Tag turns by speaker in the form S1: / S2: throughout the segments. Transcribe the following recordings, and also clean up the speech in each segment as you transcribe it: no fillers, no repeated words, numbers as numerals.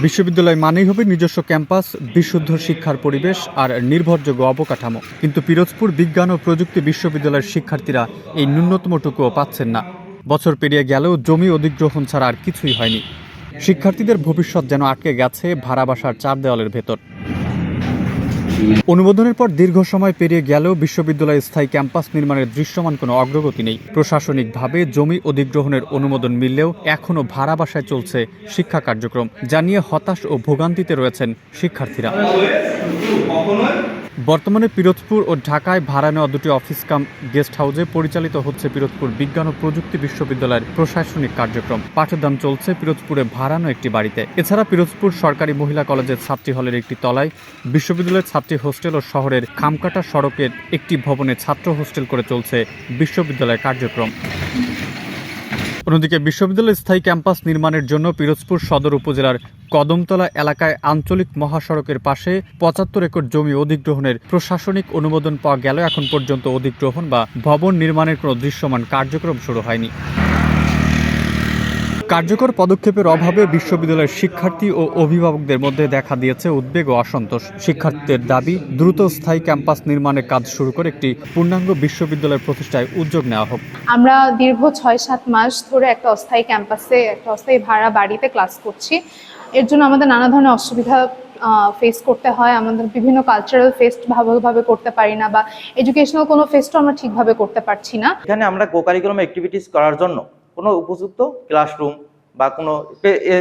S1: বিশ্ববিদ্যালয় মানেই হবে নিজস্ব ক্যাম্পাস, বিশুদ্ধ শিক্ষার পরিবেশ আর নির্ভরযোগ্য অবকাঠামো। কিন্তু পিরোজপুর বিজ্ঞান ও প্রযুক্তি বিশ্ববিদ্যালয়ের শিক্ষার্থীরা এই ন্যূনতমটুকুও পাচ্ছেন না। বছর পেরিয়ে গেলেও জমি অধিগ্রহণ ছাড়া আর কিছুই হয়নি। শিক্ষার্থীদের ভবিষ্যৎ যেন আটকে গেছে ভাড়া বাসার চার দেওয়ালের ভেতর। অনুমোদনের পর দীর্ঘ সময় পেরিয়ে গেলেও বিশ্ববিদ্যালয়ে স্থায়ী ক্যাম্পাস নির্মাণের দৃশ্যমান কোনো অগ্রগতি নেই। প্রশাসনিকভাবে জমি অধিগ্রহণের অনুমোদন মিললেও এখনও ভাড়া বাসায় চলছে শিক্ষা কার্যক্রম, যা নিয়ে হতাশ ও ভোগান্তিতে রয়েছেন শিক্ষার্থীরা। বর্তমানে পিরোজপুর ও ঢাকায় ভাড়া নেওয়া দুটি অফিস কাম গেস্ট হাউসে পরিচালিত হচ্ছে পিরোজপুর বিজ্ঞান ও প্রযুক্তি বিশ্ববিদ্যালয়ের প্রশাসনিক কার্যক্রম। পাঠদান চলছে পিরোজপুরে ভাড়ানো একটি বাড়িতে। এছাড়া পিরোজপুর সরকারি মহিলা কলেজের ছাত্রী হলের একটি তলায় বিশ্ববিদ্যালয়ের ছাত্রী হোস্টেল ও শহরের খামকাটা সড়কের একটি ভবনে ছাত্র হোস্টেল করে চলছে বিশ্ববিদ্যালয়ের কার্যক্রম। অন্যদিকে বিশ্ববিদ্যালয়ের স্থায়ী ক্যাম্পাস নির্মাণের জন্য পিরোজপুর সদর উপজেলার কদমতলা এলাকায় আঞ্চলিক মহাসড়কের পাশে ৭৫ একর জমি অধিগ্রহণের প্রশাসনিক অনুমোদন পাওয়া গেল এখন পর্যন্ত অধিগ্রহণ বা ভবন নির্মাণের কোনো দৃশ্যমান কার্যক্রম শুরু হয়নি। কার্যকর পদক্ষেপের অভাবে বিশ্ববিদ্যালয়ের শিক্ষার্থী ও অভিভাবকদের মধ্যে দেখা দিয়েছে উদ্বেগ ও অসন্তোষ। শিক্ষার্থীদের দাবি, দ্রুত স্থায়ী ক্যাম্পাস নির্মাণের কাজ শুরু করে একটি পূর্ণাঙ্গ বিশ্ববিদ্যালয় প্রতিষ্ঠায় উদ্যোগ নেওয়া হোক।
S2: আমরা দীর্ঘ ৬-৭ মাস ধরে একটা অস্থায়ী ক্যাম্পাসে, একটা অস্থায়ী ভাড়া বাড়িতে ক্লাস করছি। এর জন্য আমাদের নানা ধরনের অসুবিধা ফেস করতে হয়। আমাদের বিভিন্ন কালচারাল ফেস্ট ভালোভাবে করতে পারি না, বা এডুকেশনাল কোনো ফেস্টও আমরা ঠিকভাবে করতে পারছি না।
S3: এখানে আমরা কো-কারিকুলাম অ্যাক্টিভিটিস করার জন্য কোনো উপযুক্ত ক্লাসরুম বা কোনো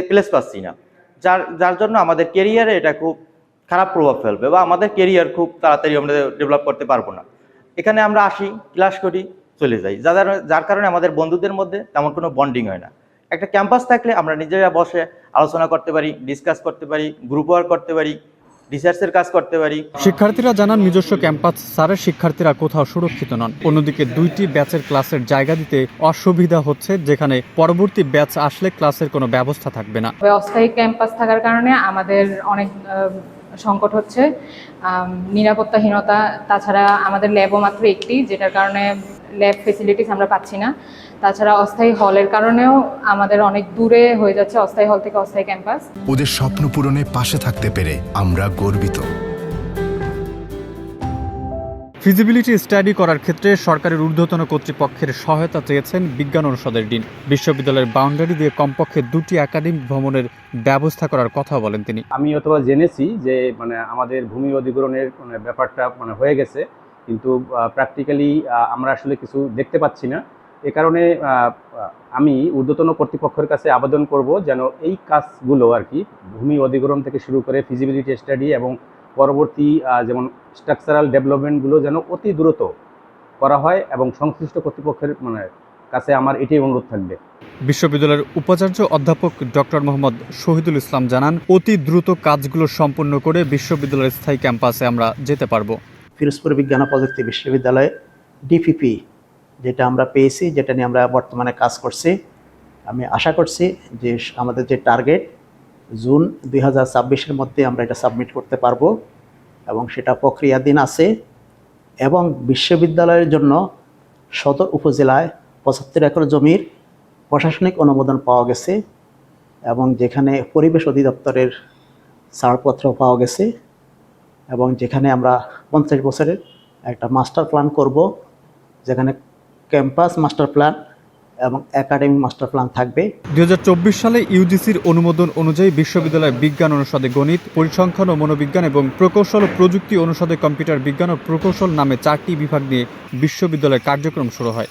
S3: প্লেস পাচ্ছি না, যার জন্য আমাদের কেরিয়ারে এটা খুব খারাপ প্রভাব ফেলবে বা আমাদের কেরিয়ার খুব তাড়াতাড়ি আমরা ডেভেলপ করতে পারবো না। এখানে আমরা আসি, ক্লাস করি, চলে যাই, যার কারণে আমাদের বন্ধুদের মধ্যে তেমন কোনো বন্ডিং হয় না। একটা ক্যাম্পাস থাকলে আমরা নিজেরা বসে আলোচনা করতে পারি, ডিসকাস করতে পারি, গ্রুপ ওয়ার্ক করতে পারি, রিসার্চের কাজ করতে পারি।
S1: শিক্ষার্থীরা জানান, নিজস্ব ক্যাম্পাস ছাড়া শিক্ষার্থীরা কোথাও সুরক্ষিত নন। অন্যদিকে দুইটি ব্যাচের ক্লাসের জায়গা দিতে অসুবিধা হচ্ছে, যেখানে পরবর্তী ব্যাচ আসলে ক্লাসের কোনো ব্যবস্থা থাকবে না।
S4: অস্থায়ী ক্যাম্পাস থাকার কারণে আমাদের অনেক সংকট হচ্ছে, নিরাপত্তাহীনতা। তাছাড়া আমাদের ল্যাবও মাত্র একটি, যেটার কারণে ল্যাব ফেসিলিটিস আমরা পাচ্ছি না। তাছাড়া অস্থায়ী হলের কারণেও আমাদের অনেক দূরে হয়ে যাচ্ছে অস্থায়ী হল থেকে অস্থায়ী ক্যাম্পাস।
S5: ওদের স্বপ্ন পূরণে পাশে থাকতে পেরে আমরা গর্বিত।
S1: ফিজিবিলিটি স্টাডি করার ক্ষেত্রে সরকারের ঊর্ধ্বতন কর্তৃপক্ষের সহায়তা চেয়েছেন বিজ্ঞান অনুষদের ডিন। বিশ্ববিদ্যালয়ের বাউন্ডারি দিয়ে কমপক্ষে দুটি একাডেমিক ভবনের ব্যবস্থা করার কথা বলেন তিনি।
S6: আমি অথবা জেনেছি যে আমাদের ভূমি অধিগ্রহণের ব্যাপারটা হয়ে গেছে, কিন্তু প্র্যাকটিক্যালি আমরা আসলে কিছু দেখতে পাচ্ছি না। এ কারণে আমি ঊর্ধ্বতন কর্তৃপক্ষের কাছে আবেদন করব যেন এই কাজগুলো ভূমি অধিগ্রহণ থেকে শুরু করে ফিজিবিলিটি স্টাডি এবং পরবর্তী যেমন স্ট্রাকচারাল ডেভেলপমেন্টগুলো যেন অতি দ্রুত করা হয়, এবং সংশ্লিষ্ট কর্তৃপক্ষের কাছে আমার এটাই অনুরোধ থাকবে।
S1: বিশ্ববিদ্যালয়ের উপাচার্য অধ্যাপক ডক্টর মোহাম্মদ শহীদুল ইসলাম জানান, অতি দ্রুত কাজগুলো সম্পন্ন করে বিশ্ববিদ্যালয়ের স্থায়ী ক্যাম্পাসে আমরা যেতে পারবো।
S7: পিরোজপুর বিজ্ঞান ও প্রযুক্তি বিশ্ববিদ্যালয়ে ডিপিপি যেটা আমরা পেয়েছি, যেটা নিয়ে আমরা বর্তমানে কাজ করছি, আমি আশা করছি যে আমাদের যে টার্গেট জুন 2026-এর মধ্যে আমরা এটা সাবমিট করতে পারবো, এবং সেটা প্রক্রিয়াধীন আছে। এবং বিশ্ববিদ্যালয়ের জন্য সদর উপজেলায় 75 একর জমির প্রশাসনিক অনুমোদন পাওয়া গেছে, এবং যেখানে পরিবেশ অধিদপ্তরের ছাড়পত্র পাওয়া গেছে, এবং যেখানে আমরা 50 বছরের একটা মাস্টার প্ল্যান করব, যেখানে ক্যাম্পাস মাস্টার প্ল্যান এবং একাডেমিক মাস্টার প্ল্যান থাকবে।
S1: 2024 সালে ইউজিসির অনুমোদন অনুযায়ী বিশ্ববিদ্যালয়ের বিজ্ঞান অনুষদে গণিত, পরিসংখ্যান ও মনোবিজ্ঞান এবং প্রকৌশল ও প্রযুক্তি অনুষদে কম্পিউটার বিজ্ঞান ও প্রকৌশল নামে 4টি বিভাগ নিয়ে বিশ্ববিদ্যালয়ের কার্যক্রম শুরু হয়।